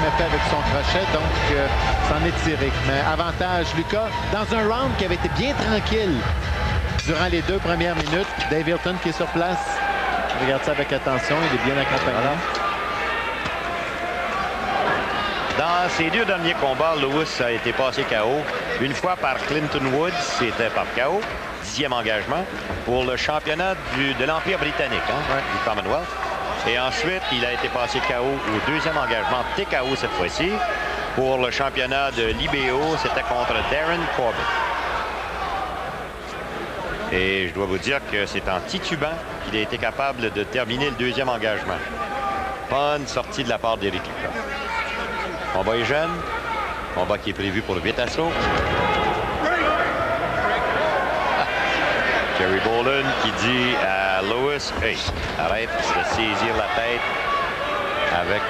jamais fait avec son crochet, donc c'en est tiré. Mais avantage Lucas dans un round qui avait été bien tranquille durant les 2 premières minutes. Dave Hilton qui est sur place. Regarde ça avec attention, il est bien accompagné. Voilà. Dans ses 2 derniers combats, Lewis a été passé KO. Une fois par Clinton Woods, c'était par KO. 10e engagement pour le championnat de l'Empire britannique, du Commonwealth. Et ensuite, il a été passé KO au 2e engagement TKO cette fois-ci. Pour le championnat de l'IBO, c'était contre Darren Corbett. Et je dois vous dire que c'est en titubant qu'il a été capable de terminer le 2e engagement. Bonne sortie de la part d'Eric Lucas. Combat est jeune. Combat qui est prévu pour 8 assauts. Jerry Boland qui dit à Lewis, hey, arrête de saisir la tête avec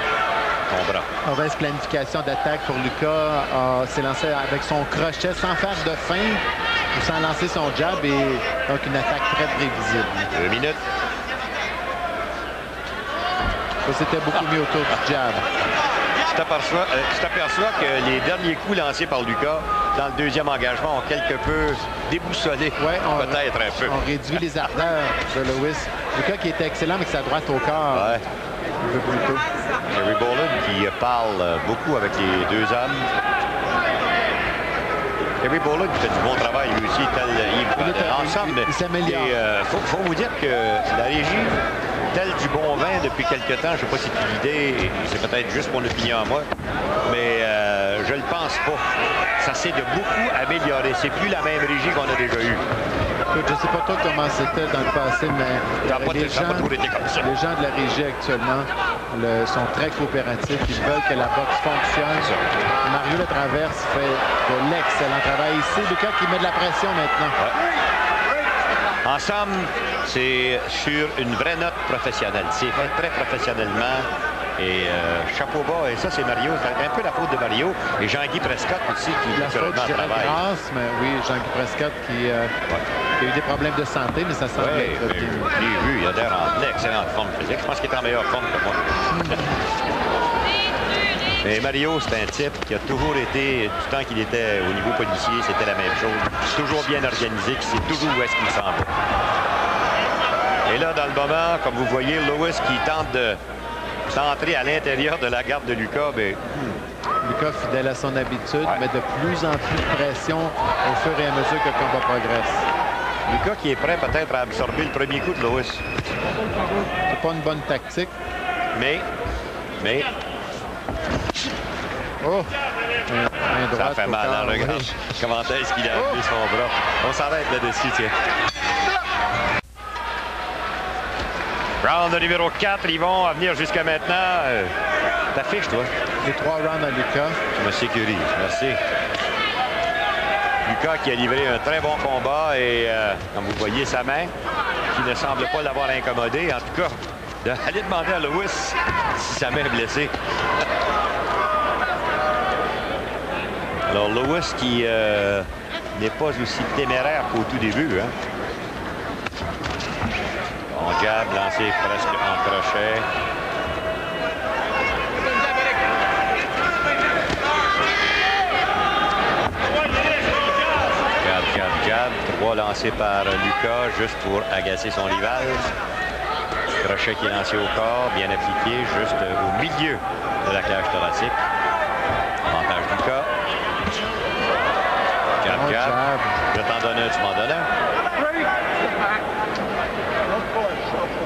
ton bras. Mauvaise planification d'attaque pour Lucas. S'est lancé avec son crochet sans faire de feinte ou sans lancer son jab, et donc une attaque très prévisible. 2 minutes. Ça, c'était beaucoup mieux autour du jab. Tu t'aperçois que les derniers coups lancés par Lucas dans le 2e engagement ont quelque peu déboussolé, peut-être un peu. On réduit les ardeurs de Lewis. Lucas qui était excellent avec sa droite au corps. Ouais. Un peu plus tôt. Jerry Boland qui parle beaucoup avec les 2 hommes. Jerry Boland qui fait du bon travail lui aussi, tel Yves. Ensemble, il s'améliore. Faut vous dire que la régie, tel du bon vin depuis quelque temps, je ne sais pas si c'est l'idée, c'est peut-être juste mon opinion à moi, mais je ne le pense pas. Ça s'est de beaucoup amélioré. C'est plus la même régie qu'on a déjà eue. Écoute, je ne sais pas toi comment c'était dans le passé, mais les gens de la régie actuellement sont très coopératifs. Ils veulent que la boxe fonctionne. Mario Latraverse fait de l'excellent travail ici. Lucas qui met de la pression maintenant. Ouais. Ensemble, c'est sur une vraie note professionnelle. C'est fait très professionnellement. Et chapeau bas, et ça c'est Mario, c'est un peu la faute de Mario et Jean-Guy Prescott aussi qui la faute, je dirais, grâce, mais oui, Jean-Guy Prescott qui a eu des problèmes de santé, mais ça semblait être bien. J'ai vu, il a l'air en excellente forme physique. Je pense qu'il est en meilleure forme que moi. Mais Mario, c'est un type qui a toujours été, du temps qu'il était au niveau policier, c'était la même chose. Toujours bien organisé, qui sait toujours où est-ce qu'il s'en va. Et là, dans le moment, comme vous voyez, Lewis qui tente d'entrer à l'intérieur de la garde de Lucas, mais... Lucas fidèle à son habitude, met de plus en plus de pression au fur et à mesure que le combat progresse. Lucas qui est prêt peut-être à absorber le premier coup de Lewis. C'est pas une bonne tactique. Mais... Oh! Ça fait mal, hein, regarde. Comment est-ce qu'il a appuyé son bras? On s'arrête là-dessus, tiens. Round numéro 4, ils vont venir jusqu'à maintenant. T'affiches, toi? Les 3 rounds à Lucas. Je me sécurise, merci. Lucas qui a livré un très bon combat et, comme vous voyez, sa main, qui ne semble pas l'avoir incommodé. En tout cas, d'aller demander à Lewis si sa main est blessée. Alors, Lewis qui n'est pas aussi téméraire qu'au tout début, hein? Bon jab lancé presque en crochet. Jab. 3 lancés par Lucas juste pour agacer son rival. Crochet qui est lancé au corps, bien appliqué, juste au milieu de la cage thoracique. Avantage Lucas. Jab. Je t'en donne un, tu m'en donnes un.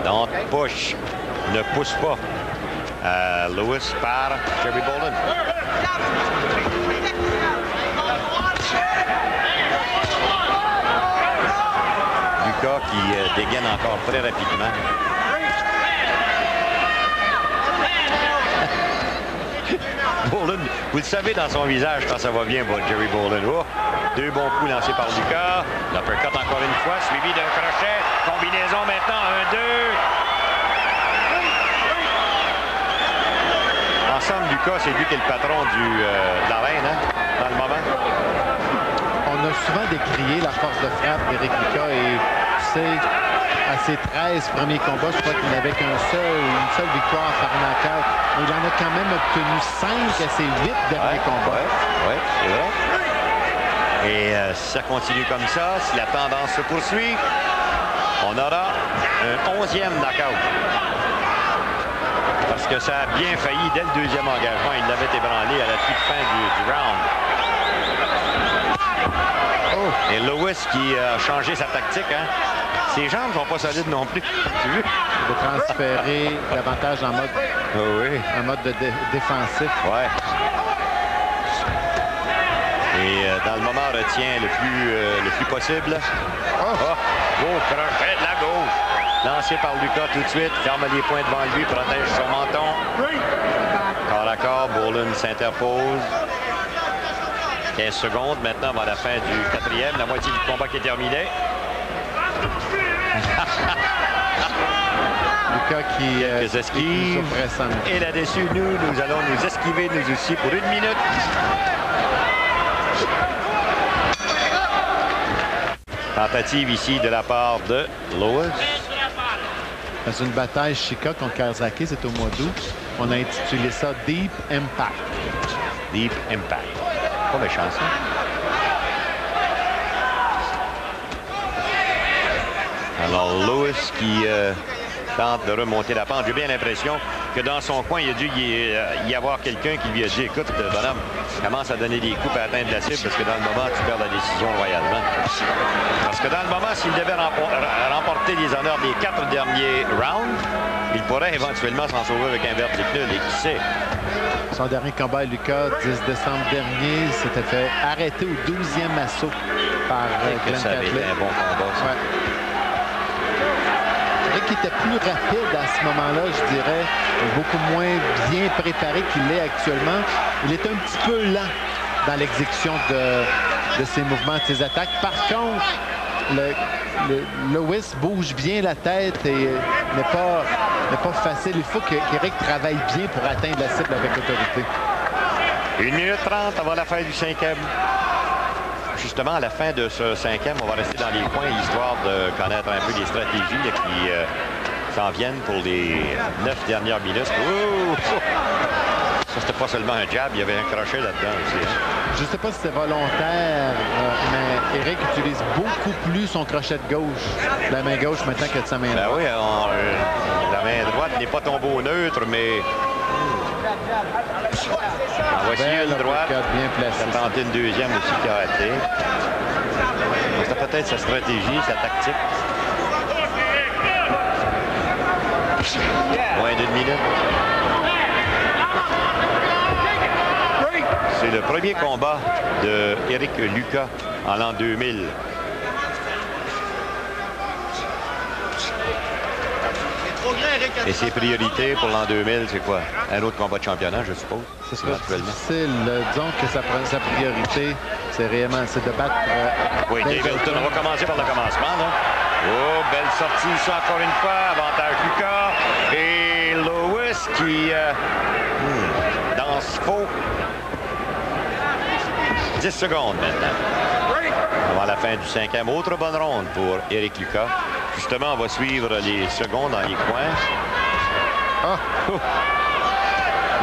Don't push. Ne pousse pas. Lewis par Jerry Boland. Lucas qui dégaine encore très rapidement. Boland, vous le savez dans son visage quand ça va bien, Jerry Boland. Oh, 2 bons coups lancés par Lucas. L'uppercut encore une fois, suivi d'un crochet. Combinaison maintenant, 1-2. Ensemble, Lucas, c'est lui qui est le patron de l'arène, hein, dans le moment. On a souvent décrié la force de frappe d'Éric Lucas et tu sais, à ses 13 premiers combats, je crois qu'il n'avait une seule victoire par knockout. Il en a quand même obtenu 5 à ses 8 derniers combats. Oui, c'est vrai. Et si ça continue comme ça, si la tendance se poursuit, on aura un 11e knockout. Parce que ça a bien failli dès le deuxième engagement. Il l'avait ébranlé à la toute fin du round. Oh. Et Lewis qui a changé sa tactique. Hein? Ses jambes ne sont pas solides non plus. Tu veux? De transférer davantage en mode, en mode défensif. Ouais. Et dans le moment, retient le plus possible. Beau crochet de la gauche. Lancé par Lucas tout de suite. Ferme les poings devant lui. Protège son menton. Corps à corps. Bourlin s'interpose. 15 secondes maintenant avant la fin du 4e. La moitié du combat qui est terminé. Lucas qui esquive. Et là-dessus, nous allons nous esquiver nous aussi pour 1 minute. Tentative ici de la part de Lewis. Dans une bataille Chika contre Karzaki, c'est au mois d'août. On a intitulé ça Deep Impact. Deep Impact. Pas méchant, ça. Alors, Lewis qui tente de remonter la pente. J'ai bien l'impression que dans son coin, il a dû y avoir quelqu'un qui lui a dit « Écoute, bonhomme, commence à donner des coups pour atteindre la cible parce que dans le moment, tu perds la décision royalement. » Parce que dans le moment, s'il devait remporter les honneurs des 4 derniers rounds, il pourrait éventuellement s'en sauver avec un verdict nul. Et qui sait? Son dernier combat à Lucas, 10 décembre dernier, s'était fait arrêter au 12e assaut par Glenn Ça avait été un bon combat, ça. Ouais. Qui était plus rapide à ce moment-là, je dirais, beaucoup moins bien préparé qu'il l'est actuellement. Il est un petit peu lent dans l'exécution de ses mouvements, de ses attaques. Par contre, Lewis bouge bien la tête et n'est pas facile. Il faut qu'Éric travaille bien pour atteindre la cible avec autorité. 1 minute 30 avant la fin du 5e. Justement, à la fin de ce 5e, on va rester dans les coins, histoire de connaître un peu les stratégies là, qui s'en viennent pour les 9 dernières minutes. Oh! Ça, c'était pas seulement un jab, il y avait un crochet là-dedans aussi. Hein? Je ne sais pas si c'est volontaire, mais Éric utilise beaucoup plus son crochet de gauche, la main gauche maintenant que de sa main droite. Ben oui, la main droite n'est pas tombée au neutre, mais... voici une droite. Bien placée. Il a tenté une deuxième aussi qui a raté. C'était peut-être sa stratégie, sa tactique. Moins d'1 minute. C'est le premier combat de Éric Lucas en l'an 2000. Et ses priorités pour l'an 2000, c'est quoi? Un autre combat de championnat, je suppose. Ce serait difficile. Disons que sa priorité, c'est réellement de battre... oui, Davidson. On va commencer par le commencement. Là. Oh, belle sortie ici encore une fois. Avantage Lucas. Et Lewis qui danse faux. 10 secondes maintenant. Avant la fin du 5e. Autre bonne ronde pour Éric Lucas. Justement, on va suivre les secondes dans les coins.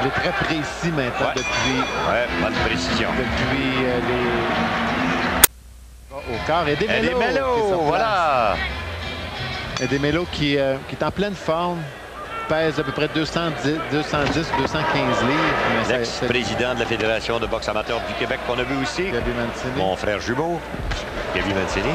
Il est très précis maintenant depuis... Oui, bonne précision. Depuis les... au corps. Et Demelo, voilà. Et Demelo qui est en pleine forme. Pèse à peu près 210, 215 livres. L'ex-président de la Fédération de boxe amateur du Québec qu'on a vu aussi. Gabi Mancini. Mon frère jumeau, Gabi Mancini.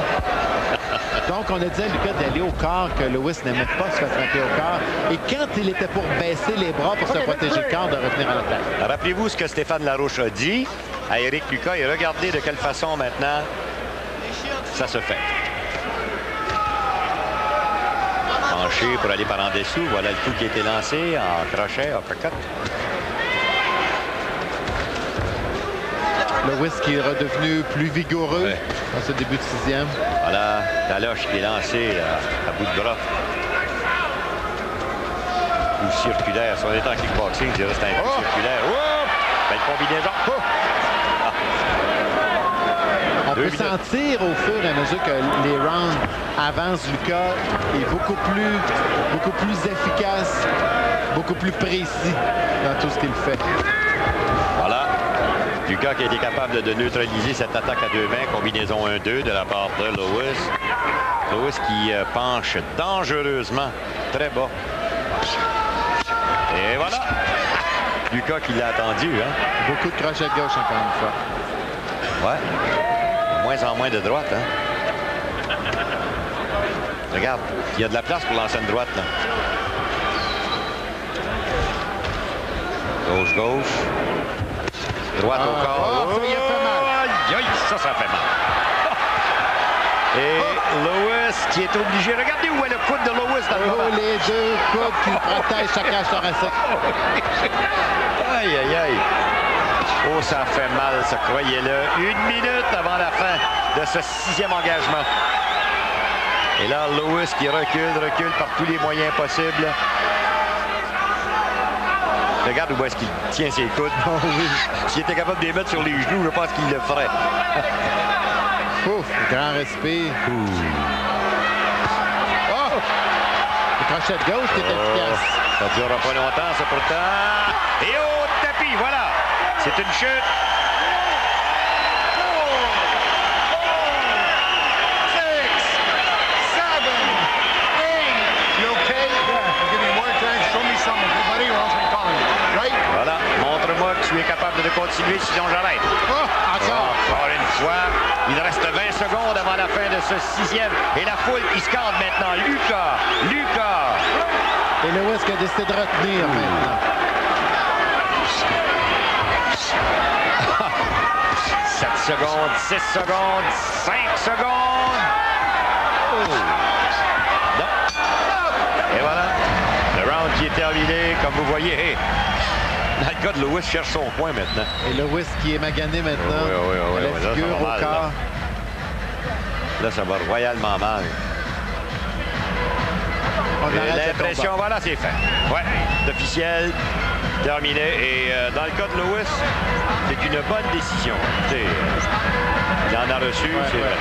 Donc, on a dit à Lucas d'aller au corps, que Lewis n'aimait pas se faire frapper au corps. Et quand il était pour baisser les bras pour se protéger le corps, de revenir à l'attaque. Rappelez-vous ce que Stéphane Larouche a dit à Éric Lucas et regardez de quelle façon maintenant ça se fait. Penché pour aller par en dessous. Voilà le coup qui a été lancé en crochet, uppercut. Lewis qui est redevenu plus vigoureux dans ce début de 6e. Voilà, Taloche qui est lancé à bout de bras. Ou circulaire. Si on est en kickboxing, je dirais que c'est un coup circulaire. Oh! Belle combinaison. On peut sentir au fur et à mesure que les rounds avancent, Lucas est beaucoup plus efficace, beaucoup plus précis dans tout ce qu'il fait. Voilà. Lucas qui a été capable de neutraliser cette attaque à 2 mains, combinaison 1-2 de la part de Lewis. Lewis qui penche dangereusement très bas. Et voilà. Lucas qui l'a attendu. Hein? Beaucoup de crochets de gauche encore une fois. Ouais. De moins en moins de droite. Hein? Regarde, il y a de la place pour lancer une droite. Là. Gauche. Droite au corps. Ça y a fait mal. Aïe, ça fait mal. Et Lewis qui est obligé. Regardez où est le coude de Lewis dans le moment. Les deux coudes qui protègent sa cage thoracique. Aïe, aïe, aïe. Oh, ça fait mal, ça, croyez-le. 1 minute avant la fin de ce 6e engagement. Et là, Lewis qui recule par tous les moyens possibles. Regarde où est-ce qu'il tient ses coudes. S'il était capable de les mettre sur les genoux, je pense qu'il le ferait. Ouf, grand respect. Oh! Le crochet de gauche qui est efficace. Ça ne durera pas longtemps, ça, pourtant. Et au tapis, voilà. C'est une chute. Voilà, montre-moi que tu es capable de continuer, sinon j'arrête. Encore une fois, il reste 20 secondes avant la fin de ce 6e. Et la foule qui scande maintenant. Lucas. Et Lewis qui a décidé de retenir maintenant. 7 secondes, 6 secondes, 5 secondes. Non. Et voilà. Le round qui est terminé, comme vous voyez. Hey, le gars de Lewis cherche son point maintenant. Et Lewis qui est magané maintenant. Oui. La figure au corps. Là, ça va royalement mal. J'ai l'impression, voilà, c'est fait. Ouais, d'officiel, terminé. Et dans le cas de Lewis, c'est une bonne décision. Il en a reçu, c'est vrai.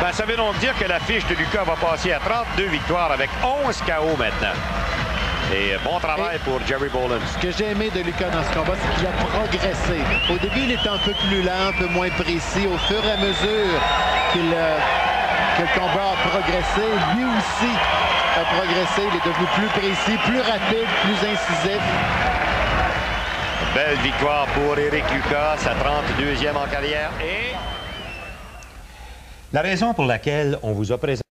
Ben, ça veut donc dire que la fiche de Lucas va passer à 32 victoires avec 11 KO maintenant. Et bon travail pour Jerry Boland. Ce que j'ai aimé de Lucas dans ce combat, c'est qu'il a progressé. Au début, il était un peu plus lent, un peu moins précis. Au fur et à mesure que le combat a progressé, lui aussi a progressé. Il est devenu plus précis, plus rapide, plus incisif. Belle victoire pour Éric Lucas, sa 32e en carrière. Et la raison pour laquelle on vous a présenté